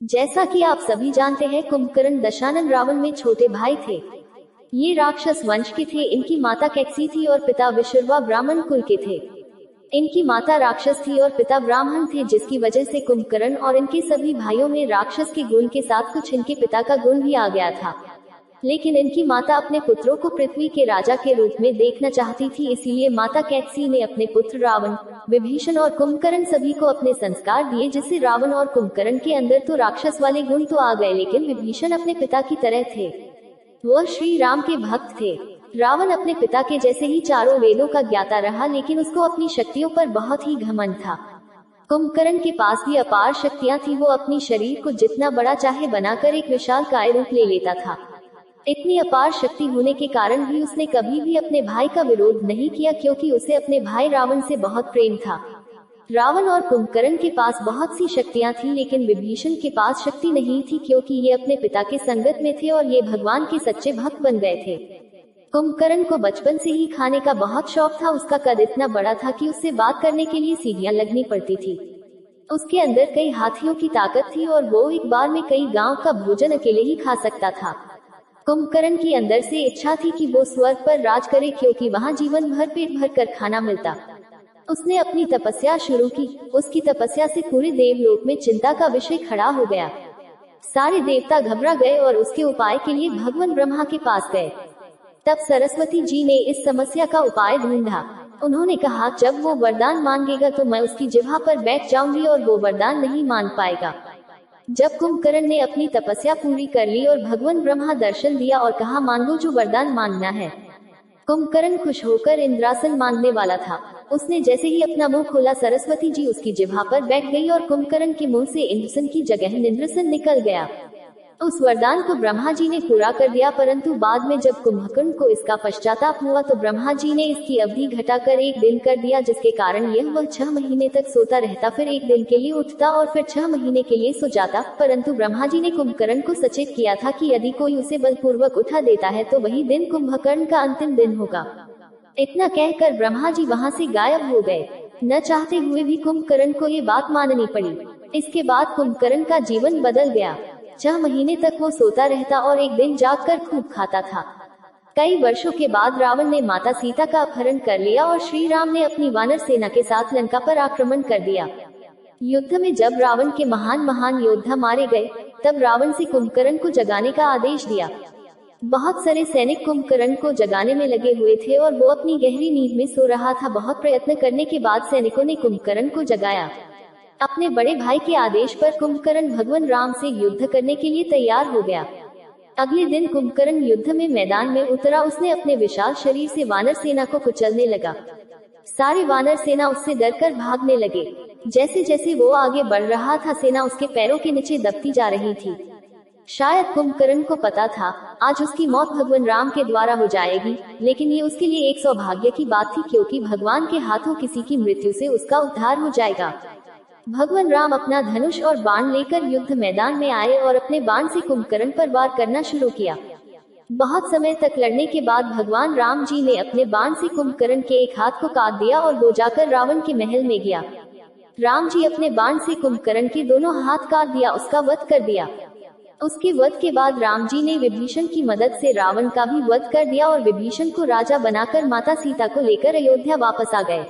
जैसा कि आप सभी जानते हैं, कुंभकर्ण दशानन रावण में छोटे भाई थे। ये राक्षस वंश के थे। इनकी माता कैकसी थी और पिता विशुरवा ब्राह्मण कुल के थे। इनकी माता राक्षस थी और पिता ब्राह्मण थे, जिसकी वजह से कुंभकर्ण और इनके सभी भाइयों में राक्षस के गुण के साथ कुछ इनके पिता का गुण भी आ गया था। लेकिन इनकी माता अपने पुत्रों को पृथ्वी के राजा के रूप में देखना चाहती थी, इसीलिए माता कैकसी ने अपने पुत्र रावण, विभीषण और कुंभकर्ण सभी को अपने संस्कार दिए, जिससे रावण और कुंभकर्ण के अंदर तो राक्षस वाले गुण तो आ गए, लेकिन विभीषण अपने पिता की तरह थे। वह श्री राम के भक्त थे। रावण अपने पिता के जैसे ही चारों वेदों का ज्ञाता रहा, लेकिन उसको अपनी शक्तियों पर बहुत ही घमंड था। कुंभकर्ण के पास भी अपार शक्तियां थी। वो अपनी शरीर को जितना बड़ा चाहे बनाकर एक विशाल काय रूप ले लेता था। इतनी अपार शक्ति होने के कारण भी उसने कभी भी अपने भाई का विरोध नहीं किया, क्योंकि उसे अपने भाई रावण से बहुत प्रेम था। रावण और कुंभकर्ण के पास बहुत सी शक्तियां थी, लेकिन विभीषण के पास शक्ति नहीं थी, क्योंकि ये अपने पिता के संगत में थे और ये भगवान के सच्चे भक्त बन गए थे। कुंभकर्ण को बचपन से ही खाने का बहुत शौक था। उसका कद इतना बड़ा था कि उससे बात करने के लिए सीढ़ियां लगनी पड़ती थी। उसके अंदर कई हाथियों की ताकत थी और वो एक बार में कई गांव का भोजन अकेले ही खा सकता था। कुंभकर्ण की अंदर से इच्छा थी कि वो स्वर्ग पर राज करे, क्योंकि वहाँ जीवन भर पेट भर कर खाना मिलता। उसने अपनी तपस्या शुरू की। उसकी तपस्या से पूरे देवलोक में चिंता का विषय खड़ा हो गया। सारे देवता घबरा गए और उसके उपाय के लिए भगवान ब्रह्मा के पास गए। तब सरस्वती जी ने इस समस्या का उपाय ढूंढा। उन्होंने कहा, जब वो वरदान मांगेगा तो मैं उसकी जिह्वा पर बैठ जाऊंगी और वो वरदान नहीं मांग पाएगा। जब कुंभकर्ण ने अपनी तपस्या पूरी कर ली और भगवान ब्रह्मा दर्शन दिया और कहा, मांगो जो वरदान मांगना है। कुंभकर्ण खुश होकर इंद्रासन मांगने वाला था। उसने जैसे ही अपना मुंह खोला, सरस्वती जी उसकी जिह्वा पर बैठ गई और कुंभकर्ण के मुंह से इंद्रसन की जगह निंद्रसन निकल गया। उस वरदान को ब्रह्मा जी ने पूरा कर दिया, परंतु बाद में जब कुंभकर्ण को इसका पश्चाताप हुआ तो ब्रह्मा जी ने इसकी अवधि घटाकर 1 दिन कर दिया, जिसके कारण वह 6 महीने तक सोता रहता, फिर 1 दिन के लिए उठता और फिर 6 महीने के लिए सो जाता। परंतु ब्रह्मा जी ने कुंभकर्ण को सचेत किया था कि यदि कोई उसे बलपूर्वक उठा देता है तो वही दिन कुंभकर्ण का अंतिम दिन होगा। इतना कहकर ब्रह्मा जी वहाँ से गायब हो गए। न चाहते हुए भी कुंभकर्ण को ये बात माननी पड़ी। इसके बाद कुंभकर्ण का जीवन बदल गया। 6 महीने तक वो सोता रहता और 1 दिन जागकर खूब खाता था। कई वर्षों के बाद रावण ने माता सीता का अपहरण कर लिया और श्री राम ने अपनी वानर सेना के साथ लंका पर आक्रमण कर दिया। युद्ध में जब रावण के महान महान योद्धा मारे गए, तब रावण से कुंभकर्ण को जगाने का आदेश दिया। बहुत सारे सैनिक कुंभकर्ण को जगाने में लगे हुए थे और वो अपनी गहरी नींद में सो रहा था। बहुत प्रयत्न करने के बाद सैनिकों ने कुंभकर्ण को जगाया। अपने बड़े भाई के आदेश पर कुंभकर्ण भगवान राम से युद्ध करने के लिए तैयार हो गया। अगले दिन कुंभकर्ण युद्ध में मैदान में उतरा। उसने अपने विशाल शरीर से वानर सेना को कुचलने लगा। सारे वानर सेना उससे डरकर भागने लगे। जैसे जैसे वो आगे बढ़ रहा था, सेना उसके पैरों के नीचे दबती जा रही थी। शायद कुंभकर्ण को पता था आज उसकी मौत भगवान राम के द्वारा हो जाएगी, लेकिन ये उसके लिए एक सौभाग्य की बात थी, क्योंकि भगवान के हाथों किसी की मृत्यु से उसका उद्धार हो जाएगा। भगवान राम अपना धनुष और बाण लेकर युद्ध मैदान में आए और अपने बाण से कुंभकर्ण पर वार करना शुरू किया। बहुत समय तक लड़ने के बाद भगवान राम जी ने अपने बाण से कुंभकर्ण के एक हाथ को काट दिया और वो जाकर रावण के महल में गया। राम जी अपने बाण से कुंभकर्ण के दोनों हाथ काट दिया, उसका वध कर दिया। उसके वध के बाद राम जी ने विभीषण की मदद से रावण का भी वध कर दिया और विभीषण को राजा बनाकर माता सीता को लेकर अयोध्या वापस आ गए।